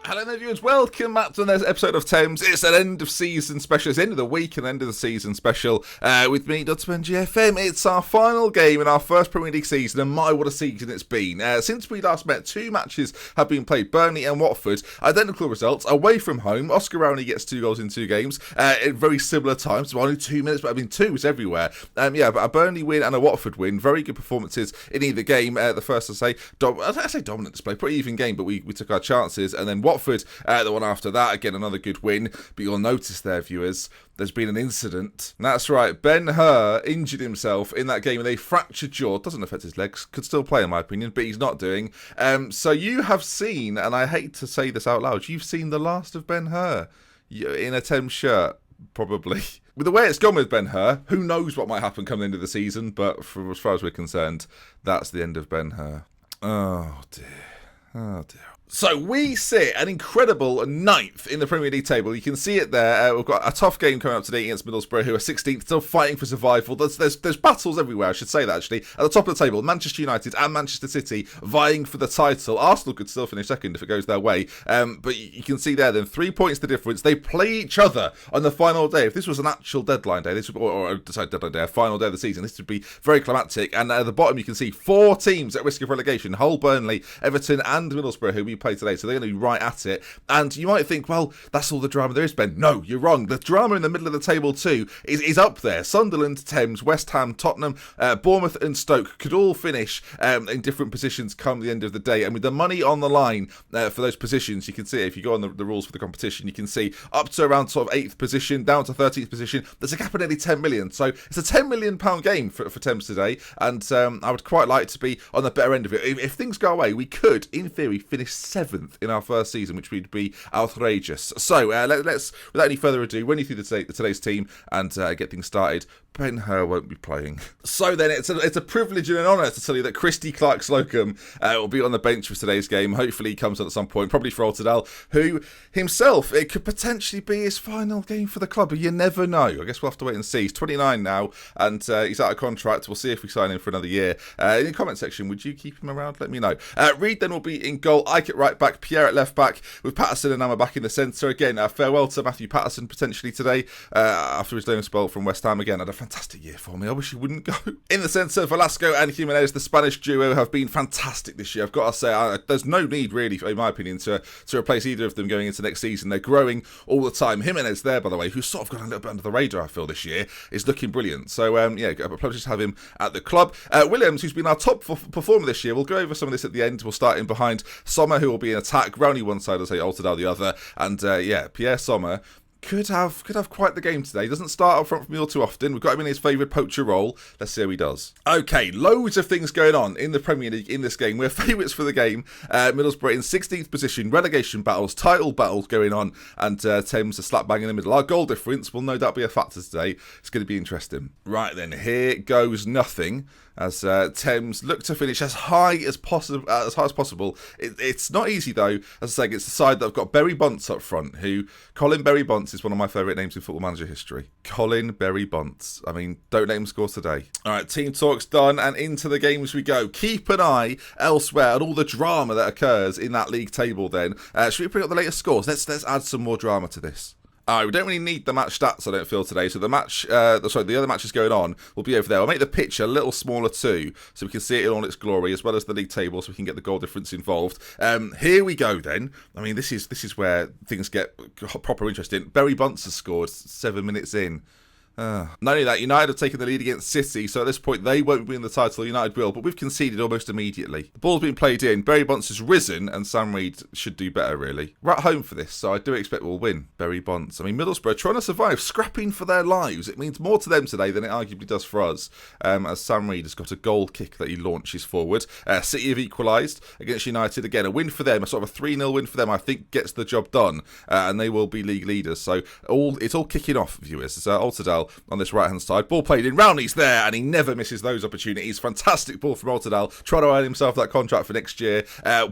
Hello there viewers, welcome back to another episode of Thames. It's an end of season special, it's the end of the week and end of the season special with me, Dr. GFM. It's our final game in our first Premier League season, and my what a season it's been. Since we last met, 2 matches have been played, Burnley and Watford. Identical results, away from home. Oscar Rowney gets 2 goals in 2 games at very similar times, only 2 minutes, but I mean 2 was everywhere. But a Burnley win and a Watford win, very good performances in either game. The first, I say dominant display, pretty even game, but we took our chances, and then Watford, the one after that, again, another good win. But you'll notice there, viewers, there's been an incident. That's right, Ben Hur injured himself in that game with a fractured jaw. Doesn't affect his legs, could still play in my opinion, but he's not doing. So you have seen, and I hate to say this out loud, you've seen the last of Ben Hur in a Thames shirt, probably. With the way it's gone with Ben Hur, who knows what might happen coming into the season, but for as far as we're concerned, that's the end of Ben Hur. Oh dear. Oh dear. So we sit an incredible 9th in the Premier League table. You can see it there. We've got a tough game coming up today against Middlesbrough, who are 16th, still fighting for survival. There's battles everywhere, I should say that actually. At the top of the table, Manchester United and Manchester City vying for the title. Arsenal could still finish second if it goes their way. But you can see there then 3 points the difference. They play each other on the final day. If this was an actual deadline day, a final day of the season, this would be very climactic. And at the bottom you can see 4 teams at risk of relegation: Hull, Burnley, Everton and Middlesbrough, who we play today, so they're going to be right at it. And you might think, well, that's all the drama there is, Ben. No, you're wrong. The drama in the middle of the table too is up there. Sunderland, Thames, West Ham, Tottenham, Bournemouth and Stoke could all finish in different positions come the end of the day. And with the money on the line for those positions, you can see, if you go on the rules for the competition, you can see up to around sort of 8th position, down to 13th position, there's a gap of nearly 10 million. So it's a £10 million game for Thames today, and I would quite like to be on the better end of it. If things go away, we could, in theory, finish 7th in our first season, which would be outrageous. So let's, without any further ado, run you through today's team and get things started. Ben Hur won't be playing. So then it's a privilege and an honour to tell you that Christy Clark-Slocum will be on the bench for today's game. Hopefully he comes on at some point, probably for Altadal, who himself, it could potentially be his final game for the club, but you never know. I guess we'll have to wait and see. He's 29 now, and he's out of contract. We'll see if we sign him for another year. In the comment section, would you keep him around? Let me know. Reed then will be in goal, Ike at right back, Pierre at left back, with Patterson and Amma back in the centre. Again, farewell to Matthew Patterson potentially today, after his loan spell from West Ham. Again, had a fantastic year for me. I wish he wouldn't go. In the centre, Velasco and Jimenez, the Spanish duo, have been fantastic this year. I've got to say, there's no need really, in my opinion, to replace either of them going into next season. They're growing all the time. Jimenez there, by the way, who's sort of gone a little bit under the radar, I feel, this year, is looking brilliant. So, a pleasure to have him at the club. Williams, who's been our top performer this year, we'll go over some of this at the end. We'll start in behind Sommer, who will be in attack. Rowney one side, I'll say Altadal the other. And, Pierre Sommer could have quite the game today. He doesn't start up front for me all too often. We've got him in his favourite poacher role. Let's see how he does. Okay, loads of things going on in the Premier League in this game. We're favourites for the game. Middlesbrough in 16th position, relegation battles, title battles going on, and Thames a slap bang in the middle. Our goal difference will no doubt be a factor today. It's going to be interesting. Right then, here goes nothing, as Thames look to finish as high as possible. It's not easy though. As I say, it's the side that have got Berry Bunce up front, who Colin Berry Bunce is one of my favourite names in Football Manager history. Colin Berry Bunce. I mean, don't let him score today. All right, team talk's done, and into the games we go. Keep an eye elsewhere on all the drama that occurs in that league table. Then, should we bring up the latest scores? Let's add some more drama to this. We don't really need the match stats, I don't feel, today. So the other matches going on will be over there. I'll make the pitch a little smaller too, so we can see it in all its glory, as well as the league table, so we can get the goal difference involved. Here we go then. I mean, this is where things get proper interesting. Berry Bunce has scored 7 minutes in. Not only that, United have taken the lead against City, so at this point they won't win the title, United will, but we've conceded almost immediately. The ball's been played in, Berry Bunce has risen, and Sam Reid should do better, really. We're at home for this, so I do expect we'll win. Berry Bunce. I mean, Middlesbrough trying to survive, scrapping for their lives. It means more to them today than it arguably does for us, as Sam Reid has got a goal kick that he launches forward. City have equalised against United. Again, a win for them, a sort of a 3-0 win for them, I think gets the job done, and they will be league leaders. So it's all kicking off, viewers. So Altadal well on this right-hand side. Ball played in, Rowney's there, and he never misses those opportunities. Fantastic ball from Altidal, trying to earn himself that contract for next year.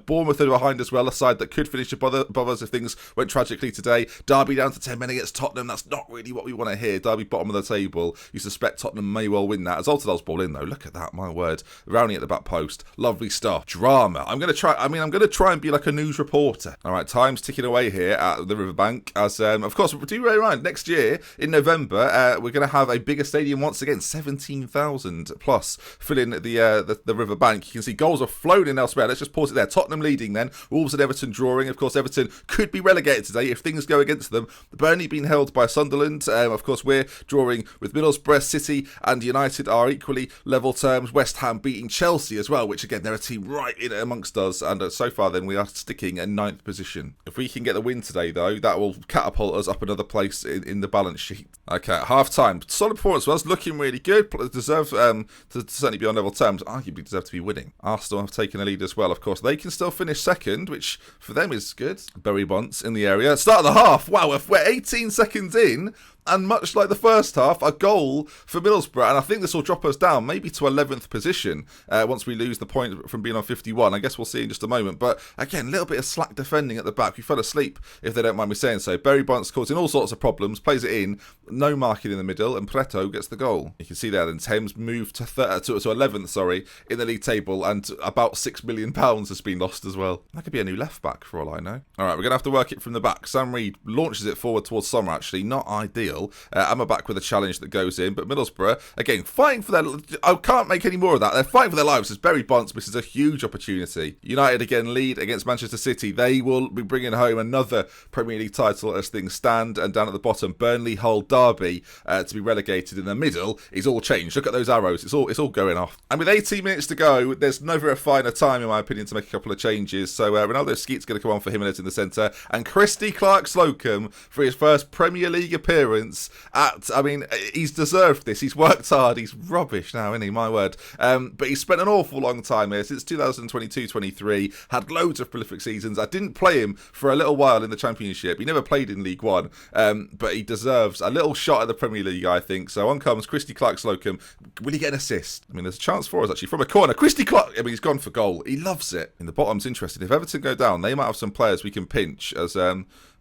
Bournemouth are behind as well, a side that could finish above us if things went tragically today. Derby down to 10 men against Tottenham. That's not really what we want to hear. Derby bottom of the table. You suspect Tottenham may well win that. As Altidal's ball in though, look at that, my word. Rowney at the back post, lovely stuff. Drama. I'm going to try and be like a news reporter. All right, time's ticking away here at the Riverbank. As of course, do bear in mind, next year in November, we're going to have a bigger stadium once again, 17,000 plus filling the Riverbank. You can see goals are flowing in elsewhere. Let's just pause it there. Tottenham leading then. Wolves and Everton drawing. Of course, Everton could be relegated today if things go against them. Burnley being held by Sunderland. Of course, we're drawing with Middlesbrough. City and United are equally level terms. West Ham beating Chelsea as well, which again, they're a team right in amongst us. And so far then, we are sticking in 9th position. If we can get the win today though, that will catapult us up another place in the balance sheet. Okay, half time. Solid performance was looking really good. Deserve to certainly be on level terms. Arguably deserve to be winning. Arsenal have taken a lead as well. Of course, they can still finish second, which for them is good. Bury Bunce in the area. Start of the half. Wow, if we're 18 seconds in, and much like the first half, a goal for Middlesbrough. And I think this will drop us down maybe to 11th position once we lose the point from being on 51. I guess we'll see in just a moment. But again, a little bit of slack defending at the back. We fell asleep, if they don't mind me saying so. Bury Bunce causing all sorts of problems, plays it in, no marking in the middle, and Preto gets the goal. You can see there then Thames moved to 11th, in the league table, and about £6 million has been lost as well. That could be a new left back for all I know. All right, we're going to have to work it from the back. Sam Reed launches it forward towards Sommer, actually. Not ideal. Emma back with a challenge that goes in, but Middlesbrough, again, fighting for their... I can't make any more of that. They're fighting for their lives as Bury Bunce misses a huge opportunity. United again lead against Manchester City. They will be bringing home another Premier League title as things stand, and down at the bottom, Burnley, Hull, Derby to be relegated. In the middle is all changed. Look at those arrows. It's all going off. And with 18 minutes to go, there's never a finer time, in my opinion, to make a couple of changes. So Ronaldo Skeet's going to come on for Jimenez in the centre, and Christy Clark-Slocum for his first Premier League appearance he's deserved this. He's worked hard. He's rubbish now, isn't he? My word. But he's spent an awful long time here, since 2022-23, had loads of prolific seasons. I didn't play him for a little while in the Championship. He never played in League One, but he deserves a little shot at the Premier League, I think. So on comes Christy Clark-Slocum. Will he get an assist? There's a chance for us, actually, from a corner. Christy Clark, he's gone for goal. He loves it. In the bottom's interesting. If Everton go down, they might have some players we can pinch, as...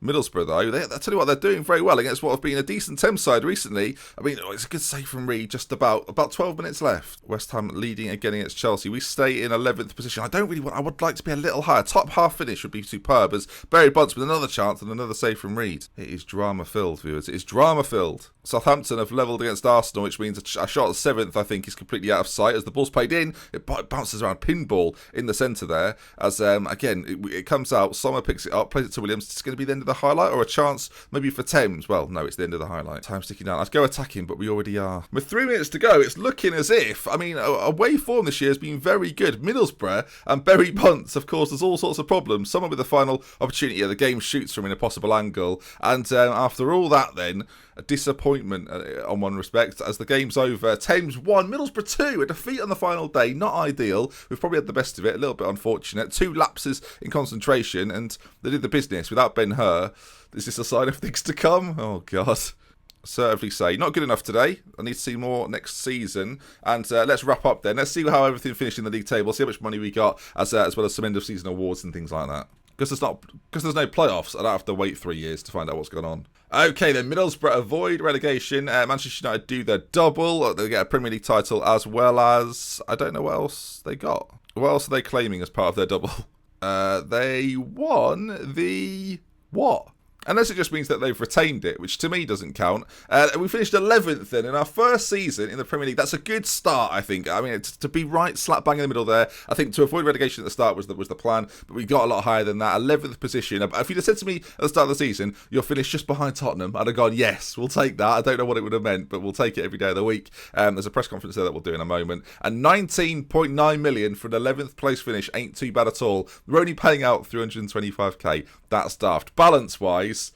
Middlesbrough, though, I tell you what, they're doing very well against what have been a decent Thames side recently. It's a good save from Reed, just about 12 minutes left. West Ham leading again against Chelsea. We stay in 11th position. I would like to be a little higher. Top half finish would be superb, as Bury Bunce with another chance and another save from Reed. It is drama-filled, viewers. It is drama-filled. Southampton have levelled against Arsenal, which means a shot at 7th, I think, is completely out of sight. As the ball's played in, it bounces around, pinball in the centre there. As, again, it comes out, Sommer picks it up, plays it to Williams. It's going to be the end of the highlight, or a chance maybe for Thames. Well, no, it's the end of the highlight. Time's ticking down. Let's go attacking, but we already are. With 3 minutes to go, it's looking as if, away form this year has been very good. Middlesbrough and Bury Bunce, of course, there's all sorts of problems. Someone with the final opportunity, the game shoots from in a possible angle. And after all that then, a disappointment on one respect, as the game's over. Thames 1, Middlesbrough 2, a defeat on the final day. Not ideal. We've probably had the best of it, a little bit unfortunate. 2 lapses in concentration, and they did the business without Ben Hur. Is this a sign of things to come? Oh, God. Certainly say. Not good enough today. I need to see more next season. And let's wrap up then. Let's see how everything finished in the league table, see how much money we got, as well as some end of season awards and things like that. Because there's no playoffs, I don't have to wait 3 years to find out what's going on. Okay, then Middlesbrough avoid relegation. Manchester United do their double. They get a Premier League title, as well as... I don't know what else they got. What else are they claiming as part of their double? They won the... what? Unless it just means that they've retained it, which to me doesn't count. We finished 11th then in our first season in the Premier League. That's a good start, I think. To be right slap bang in the middle there, I think to avoid relegation at the start was the plan, but we got a lot higher than that. 11th position. If you'd have said to me at the start of the season, you'll finish just behind Tottenham, I'd have gone, yes, we'll take that. I don't know what it would have meant, but we'll take it every day of the week. There's a press conference there that we'll do in a moment. And 19.9 million for an 11th place finish ain't too bad at all. We're only paying out 325k. That's daft. Balance-wise,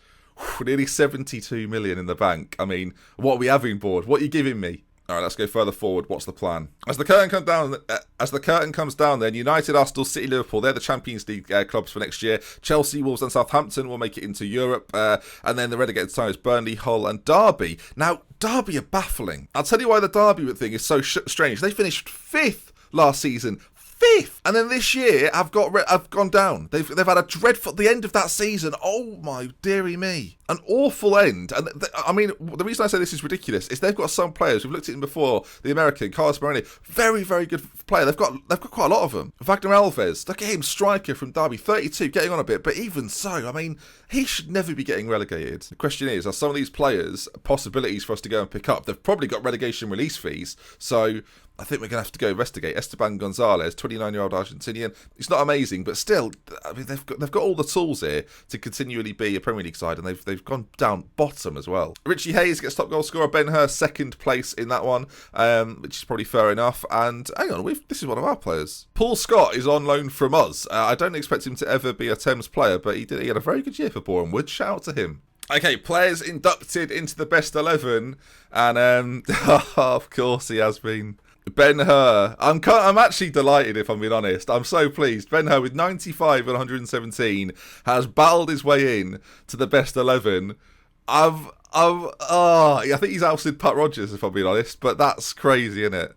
nearly 72 million in the bank. What are we having, board? What are you giving me? All right, let's go further forward. What's the plan? As the curtain comes down, then United, Arsenal, City, Liverpool, they're the Champions League clubs for next year. Chelsea, Wolves, and Southampton will make it into Europe, and then the relegated sides Burnley, Hull, and Derby. Now, Derby are baffling. I'll tell you why the Derby thing is so strange. They finished 5th last season. 5th, and then this year I've gone down. They've had a dreadful the end of that season. Oh my dearie me, an awful end. And I mean, the reason I say this is ridiculous is they've got some players. We've looked at him before. The American Carlos Moreno, very very good player. They've got quite a lot of them. Wagner Alves, look at him, striker from Derby, 32, getting on a bit. But even so, I mean, he should never be getting relegated. The question is, are some of these players possibilities for us to go and pick up? They've probably got relegation release fees, so I think we're going to have to go investigate. Esteban Gonzalez, 29-year-old Argentinian. He's not amazing, but still, I mean, they've got all the tools here to continually be a Premier League side, and they've gone down bottom as well. Richie Hayes gets top goal scorer. Ben Hur, 2nd place in that one, which is probably fair enough. And hang on, this is one of our players. Paul Scott is on loan from us. I don't expect him to ever be a Thames player, but he had a very good year for Bournemouth. Shout out to him. Okay, players inducted into the best 11, and of course he has been. Ben Hur. I'm actually delighted, if I'm being honest. I'm so pleased. Ben Hur, with 95 and 117, has battled his way in to the best 11. I think he's ousted Pat Rogers, if I'm being honest, but that's crazy, isn't it?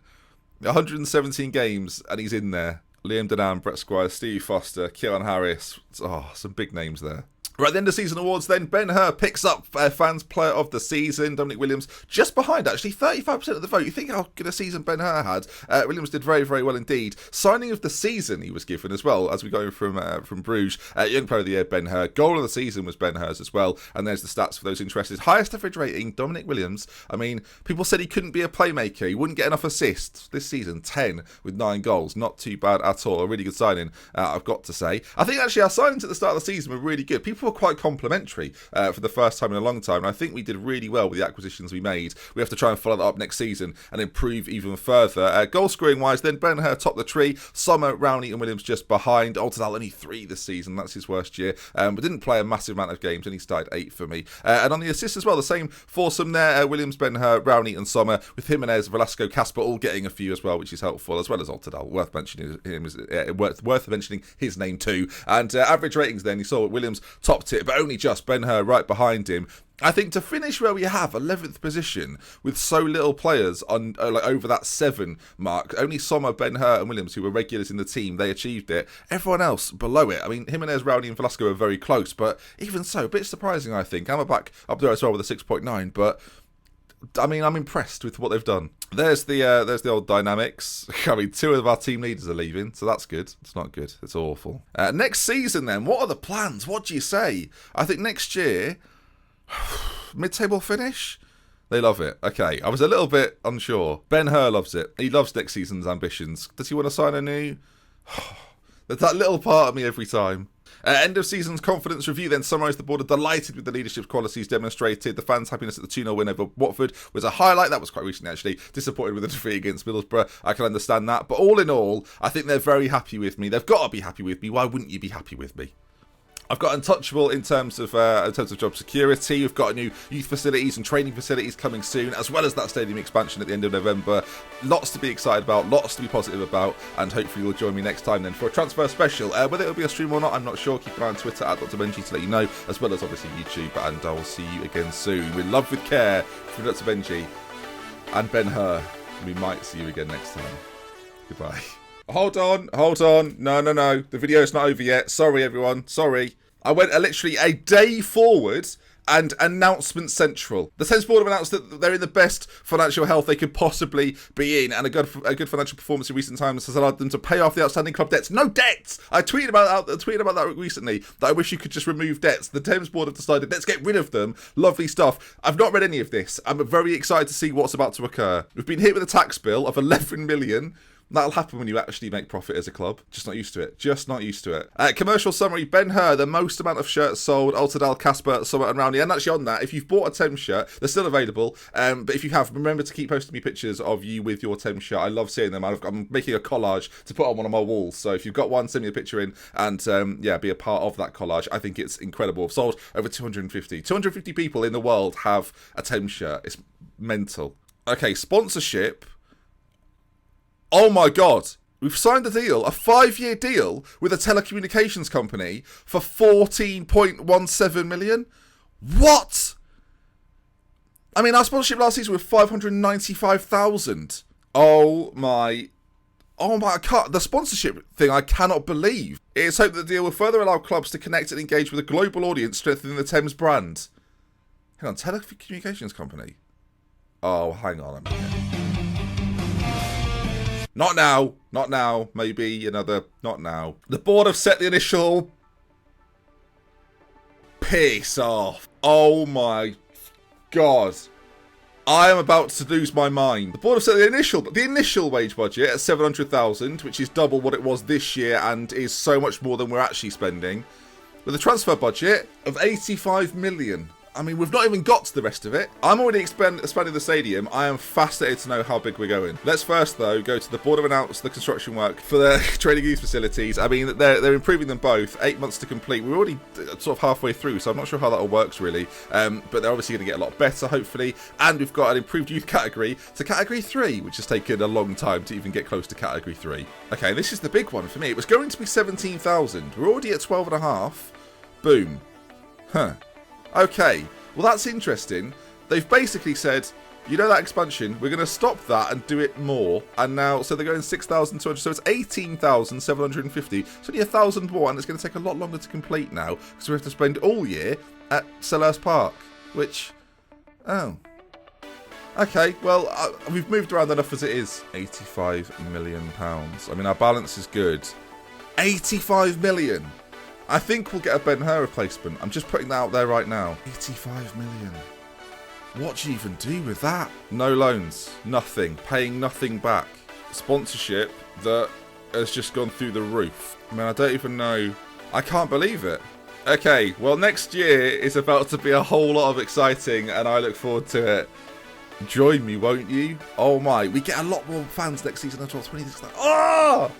117 games, and he's in there. Liam Denham, Brett Squires, Steve Foster, Keelan Harris. Some big names there. Right, the end of season awards then. Ben Hur picks up Fans Player of the Season. Dominic Williams just behind, actually, 35% of the vote. You think how good a season Ben Hur had. Williams did very, very well indeed. Signing of the season he was given as well, as we go from Bruges. Young Player of the Year, Ben Hur. Goal of the season was Ben Hur's as well. And there's the stats for those interested. Highest average rating, Dominic Williams. I mean, people said he couldn't be a playmaker. He wouldn't get enough assists. This season, 10 with 9 goals. Not too bad at all. A really good signing, I've got to say. I think actually our signings at the start of the season were really good. People were quite complimentary for the first time in a long time, and I think we did really well with the acquisitions we made. We have to try and follow that up next season and improve even further. Goal scoring wise then, Ben Hur top the tree, Sommer, Rowney and Williams just behind. Altidal only 3 this season, that's his worst year, but didn't play a massive amount of games, and he started 8 for me. And on the assists as well, the same foursome there, Williams, Ben Hur, Rowney and Sommer, with Jimenez, Velasco, Casper all getting a few as well, which is helpful, as well as Altidal. Worth mentioning worth mentioning his name too. And average ratings then, you saw Williams topped it, but only just. Ben Hur right behind him. I think to finish where we have 11th position with so little players on over that 7 mark, only Sommer, Ben Hur and Williams, who were regulars in the team, they achieved it. Everyone else below it, I mean, Jimenez, Rowley and Velasco are very close, but even so, a bit surprising, I think. I'm back up there as well with a 6.9, but I mean, I'm impressed with what they've done. There's the old dynamics. I mean, 2 of our team leaders are leaving, so that's good. It's not good. It's awful. Next season, then, what are the plans? What do you say? I think next year, mid-table finish? They love it. Okay, I was a little bit unsure. Ben Hur loves it. He loves next season's ambitions. Does he want to sign a new? There's that little part of me every time. End of season's confidence review then summarised the board are delighted with the leadership qualities demonstrated. The fans' happiness at the 2-0 win over Watford was a highlight. That was quite recent actually. Disappointed with the defeat against Middlesbrough. I can understand that. But all in all, I think they're very happy with me. They've got to be happy with me. Why wouldn't you be happy with me? I've got untouchable in terms of job security. We've got new youth facilities and training facilities coming soon, as well as that stadium expansion at the end of November. Lots to be excited about, lots to be positive about, and hopefully you'll join me next time then for a transfer special. Whether it'll be a stream or not, I'm not sure. Keep an eye on Twitter at Dr. Benji to let you know, as well as obviously YouTube, and I will see you again soon. With love, with care, from Dr. Benji and Ben Hur. We might see you again next time. Goodbye. Hold on. No. The video's not over yet. Sorry, everyone. Sorry. I went literally a day forward and announcement central. The Thames board have announced that they're in the best financial health they could possibly be in, and a good financial performance in recent times has allowed them to pay off the outstanding club debts. No debts! I tweeted about that recently, that I wish you could just remove debts. The Thames board have decided, let's get rid of them. Lovely stuff. I've not read any of this. I'm very excited to see what's about to occur. We've been hit with a tax bill of 11 million. That'll happen when you actually make profit as a club. Just not used to it. Commercial summary. Ben Hur, the most amount of shirts sold. Altidal, Casper, Sommer and Rowney. And actually on that, if you've bought a Thames shirt, they're still available. But if you have, remember to keep posting me pictures of you with your Thames shirt. I love seeing them. I'm making a collage to put on one of my walls. So if you've got one, send me a picture in and be a part of that collage. I think it's incredible. I've sold over 250. 250 people in the world have a Thames shirt. It's mental. Okay, sponsorship. Oh my god. We've signed a deal, a 5-year deal with a telecommunications company for 14.17 million. What? I mean, our sponsorship last season was 595,000. Oh my, the sponsorship thing I cannot believe. It is hoped that the deal will further allow clubs to connect and engage with a global audience, strengthening the Thames brand. Hang on, telecommunications company? Oh, hang on a minute. Not now. Not now. Maybe another... Not now. The board have set the initial... Piss off. Oh my god. I am about to lose my mind. The board have set the initial wage budget at 700,000, which is double what it was this year and is so much more than we're actually spending. With a transfer budget of 85 million. I mean, we've not even got to the rest of it. I'm already expanding the stadium. I am fascinated to know how big we're going. Let's first, though, go to the board of announce the construction work for the training youth facilities. I mean, they're improving them both. 8 months to complete. We're already sort of halfway through, so I'm not sure how that all works, really. But they're obviously going to get a lot better, hopefully. And we've got an improved youth category to Category 3, which has taken a long time to even get close to Category 3. Okay, this is the big one for me. It was going to be 17,000. We're already at 12.5. Boom. Huh. Okay, well that's interesting. They've basically said, you know that expansion, we're going to stop that and do it more. And now, so they're going 6,200, so it's 18,750. It's only 1,000 more, and it's going to take a lot longer to complete now, because we have to spend all year at Selhurst Park, which, oh. Okay, well, we've moved around enough as it is. £85 million. I mean, our balance is good. 85 million! I think we'll get a Ben-Hur replacement. I'm just putting that out there right now. 85 million. What do you even do with that? No loans. Nothing. Paying nothing back. Sponsorship that has just gone through the roof. I mean, I don't even know. I can't believe it. Okay, well, next year is about to be a whole lot of exciting, and I look forward to it. Join me, won't you? Oh my, we get a lot more fans next season as well. 26. Oh!